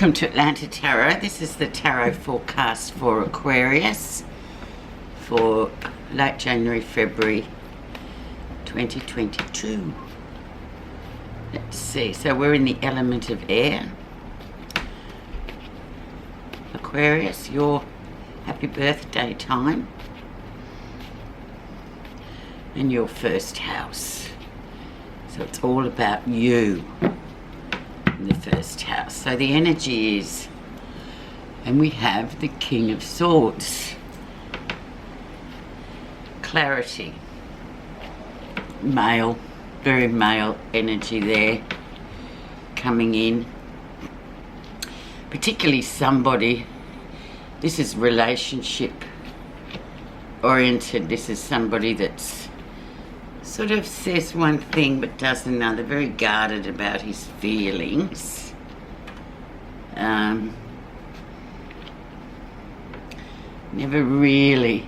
Welcome to Atlantic Tarot. This is the tarot forecast for Aquarius for late January, February 2022. Let's see, so we're in the element of air. Aquarius, your happy birthday time and your first house. So it's all about you in the first house. So the energy is, and we have the King of Swords. Clarity. Male, very male energy there coming in. Particularly somebody, this is relationship oriented. This is somebody that's sort of says one thing but does another, very guarded about his feelings. Never really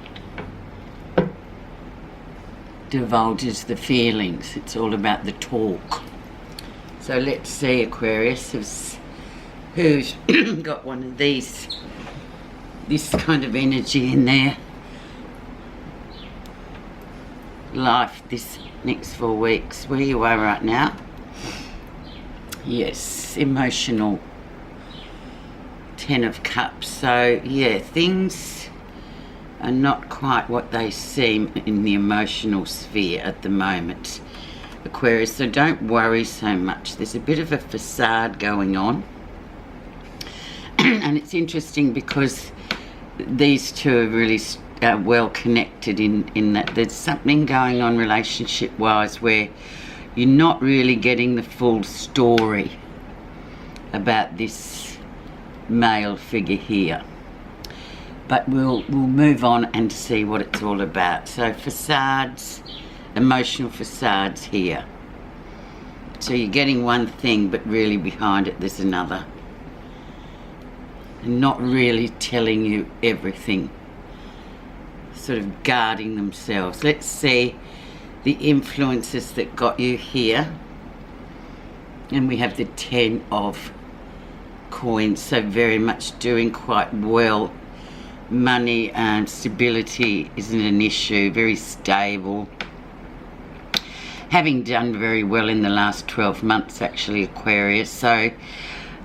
divulges the feelings. It's all about the talk. So let's see, Aquarius, who's got one of these, this kind of energy in their life this next 4 weeks, where you are right now. Yes, emotional 10 of Cups. So yeah, things are not quite what they seem in the emotional sphere at the moment, Aquarius, so don't worry so much. There's a bit of a facade going on. And it's interesting because these two are really well connected in that there's something going on relationship wise where you're not really getting the full story about this male figure here, but we'll move on and see what it's all about. So facades, emotional facades here. So you're getting one thing but really behind it there's another, and not really telling you everything, sort of guarding themselves. Let's see the influences that got you here. And we have the 10 of coins, so very much doing quite well. Money and stability isn't an issue, very stable. Having done very well in the last 12 months actually, Aquarius, so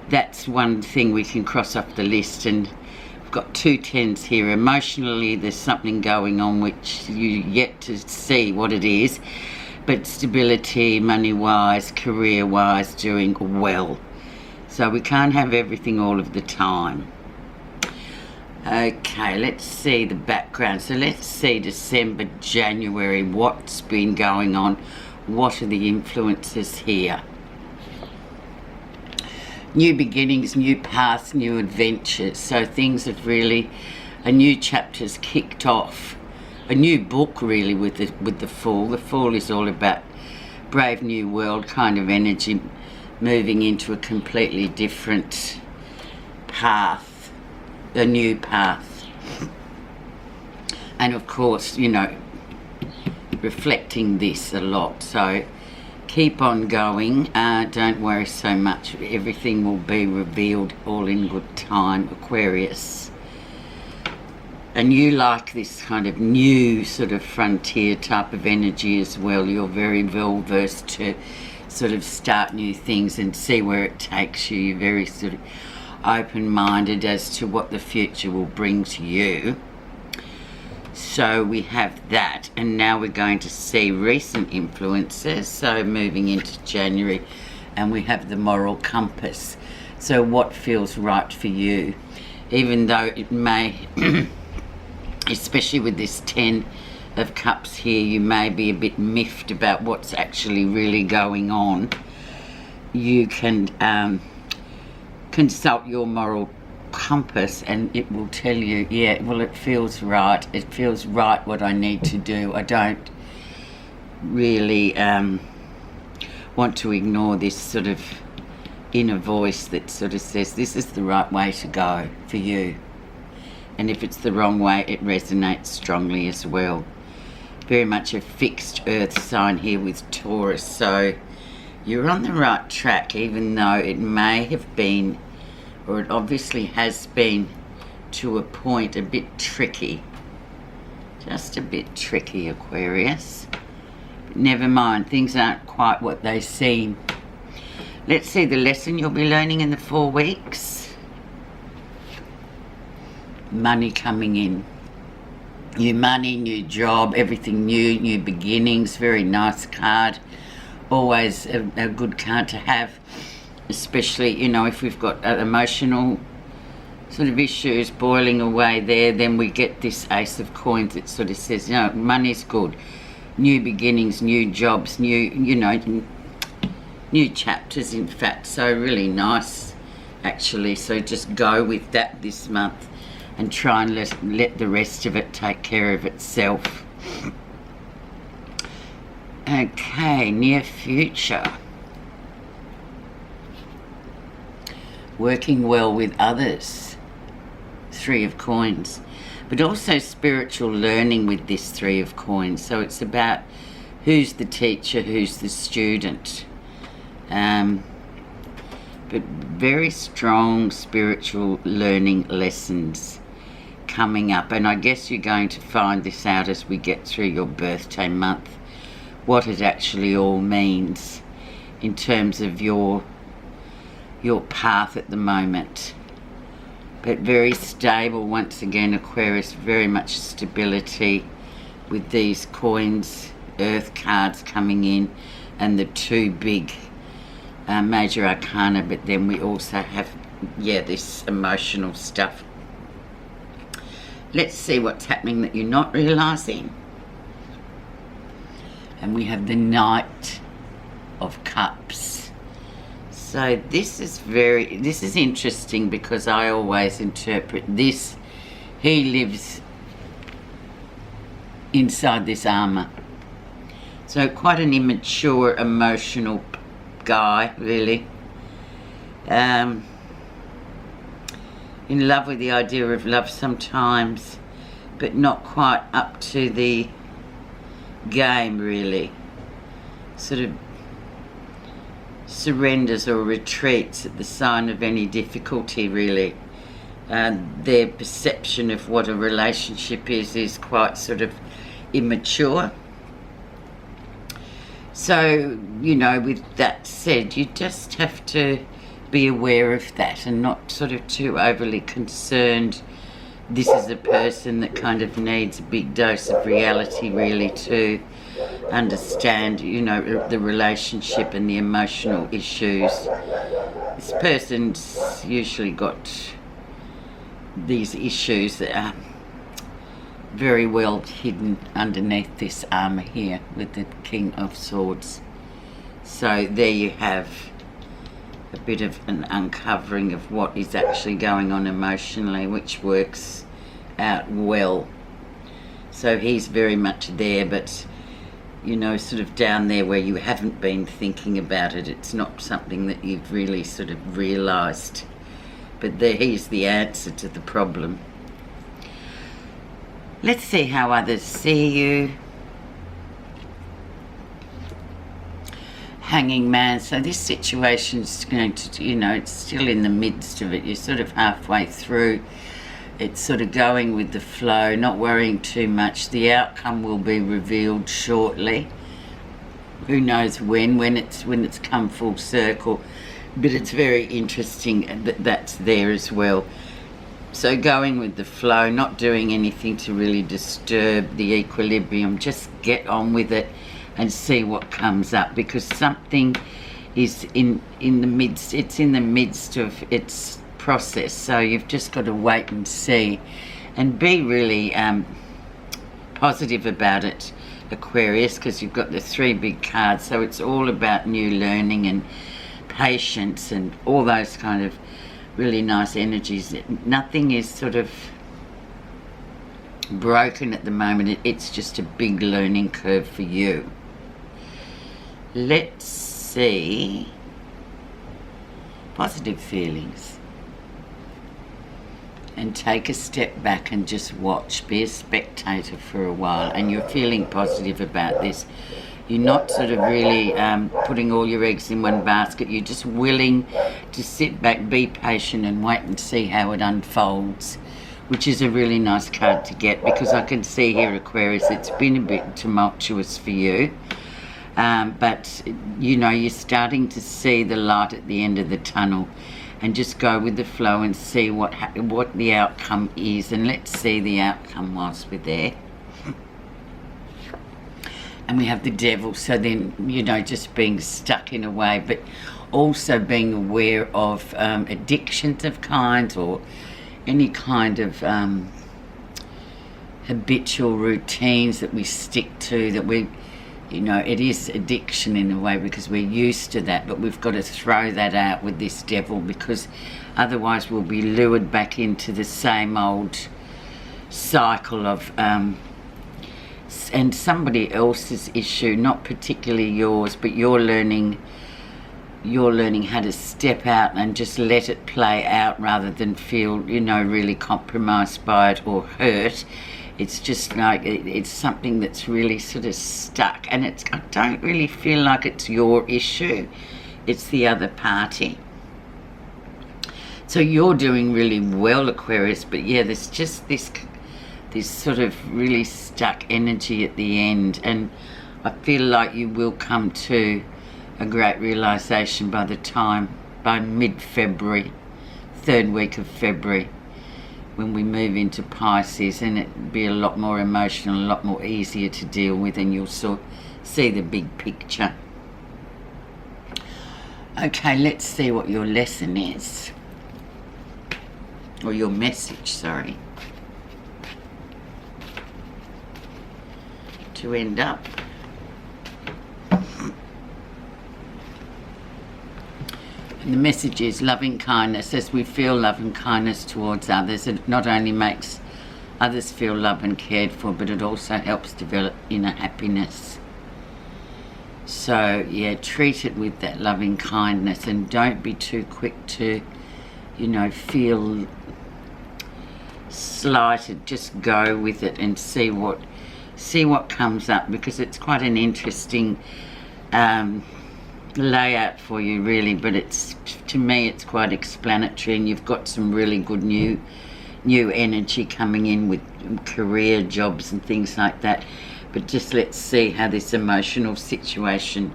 that's one thing we can cross off the list. And we've got 2 10s here. Emotionally there's something going on which you yet to see what it is, but stability, money wise, career wise, doing well. So we can't have everything all of the time. Okay, let's see the background. So let's see December, January, what's been going on, what are the influences here. New beginnings, new paths, new adventures. So things have really, a new chapter's kicked off. A new book really with the Fool. The Fool is all about brave new world kind of energy, moving into a completely different path, a new path. And of course, you know, reflecting this a lot. So keep on going, don't worry so much, everything will be revealed all in good time, Aquarius. And you like this kind of new sort of frontier type of energy as well. You're very well versed to sort of start new things and see where it takes you. You're very sort of open-minded as to what the future will bring to you. So we have that, and now we're going to see recent influences, so moving into January, and we have the moral compass. So what feels right for you, even though it may especially with this 10 of Cups here, you may be a bit miffed about what's actually really going on. You can consult your moral compass and it will tell you, yeah, well, it feels right, it feels right what I need to do. I don't really want to ignore this sort of inner voice that sort of says this is the right way to go for you, and if it's the wrong way it resonates strongly as well. Very much a fixed earth sign here with Taurus, so you're on the right track, even though it may have been or it obviously has been to a point a bit tricky. Just a bit tricky, Aquarius. But never mind, things aren't quite what they seem. Let's see the lesson you'll be learning in the 4 weeks. Money coming in. New money, new job, everything new, new beginnings. Very nice card. Always a good card to have, especially, you know, if we've got emotional sort of issues boiling away there, then we get this Ace of Coins. It sort of says, you know, money's good, new beginnings, new jobs, new, you know, new chapters, in fact. So really nice, actually. So just go with that this month and try and let the rest of it take care of itself. Okay, near future. Working well with others. 3 of Coins. But also spiritual learning with this 3 of Coins. So it's about who's the teacher, who's the student. But very strong spiritual learning lessons coming up. And I guess you're going to find this out as we get through your birthday month, what it actually all means in terms of your path at the moment. But very stable once again, Aquarius, very much stability with these coins, earth cards coming in, and the 2 big major arcana. But then we also have, yeah, this emotional stuff. Let's see what's happening that you're not realizing. And we have the Knight of Cups. So this is interesting, because I always interpret this, he lives inside this armor. So quite an immature, emotional guy, really. In love with the idea of love sometimes, but not quite up to the game, really. Sort of surrenders or retreats at the sign of any difficulty, really. Their perception of what a relationship is quite sort of immature. So, you know, with that said, you just have to be aware of that and not sort of too overly concerned. This is a person that kind of needs a big dose of reality, really, to understand, you know, the relationship and the emotional issues. This person's usually got these issues that are very well hidden underneath this armor here with the King of Swords. So there you have a bit of an uncovering of what is actually going on emotionally, which works out well. So he's very much there, but, you know, sort of down there where you haven't been thinking about it. It's not something that you've really sort of realised. But there, he's the answer to the problem. Let's see how others see you. Hanging Man. So this situation's going to, you know, it's still in the midst of it. You're sort of halfway through. It's sort of going with the flow, not worrying too much. The outcome will be revealed shortly. Who knows when it's come full circle. But it's very interesting that that's there as well. So going with the flow, not doing anything to really disturb the equilibrium. Just get on with it and see what comes up, because something is in the midst. It's in the midst of its process. So you've just got to wait and see, and be really positive about it, Aquarius, because you've got the 3 big cards. So it's all about new learning and patience and all those kind of really nice energies. Nothing is sort of broken at the moment. It's just a big learning curve for you. Let's see. Positive feelings. And take a step back and just watch. Be a spectator for a while. And you're feeling positive about this. You're not sort of really putting all your eggs in one basket. You're just willing to sit back, be patient and wait and see how it unfolds, which is a really nice card to get, because I can see here, Aquarius, it's been a bit tumultuous for you. But, you know, you're starting to see the light at the end of the tunnel, and just go with the flow and see what the outcome is. And let's see the outcome whilst we're there. And we have the Devil, so then, you know, just being stuck in a way, but also being aware of addictions of kinds, or any kind of habitual routines that we stick to, that we, you know, it is addiction in a way because we're used to that, but we've got to throw that out with this Devil, because otherwise we'll be lured back into the same old cycle of and somebody else's issue, not particularly yours, but you're learning how to step out and just let it play out, rather than feel, you know, really compromised by it or hurt. It's just like it's something that's really sort of stuck, and I don't really feel like it's your issue, it's the other party. So you're doing really well, Aquarius, but yeah, there's just this sort of really stuck energy at the end, and I feel like you will come to a great realization by mid-February, third week of February, when we move into Pisces, and it'll be a lot more emotional, a lot more easier to deal with, and you'll see the big picture. Okay, let's see what your lesson is, or your message, sorry, to end up. And the message is loving kindness. As we feel love and kindness towards others, it not only makes others feel loved and cared for, but it also helps develop inner happiness. So yeah, treat it with that loving kindness, and don't be too quick to, you know, feel slighted. Just go with it and see what comes up, because it's quite an interesting layout for you, really, but to me it's quite explanatory, and you've got some really good new energy coming in with career, jobs and things like that. But just let's see how this emotional situation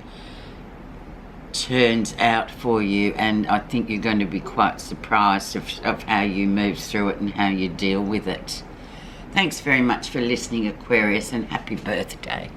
turns out for you, and I think you're going to be quite surprised of how you move through it and how you deal with it. Thanks very much for listening, Aquarius, and happy birthday.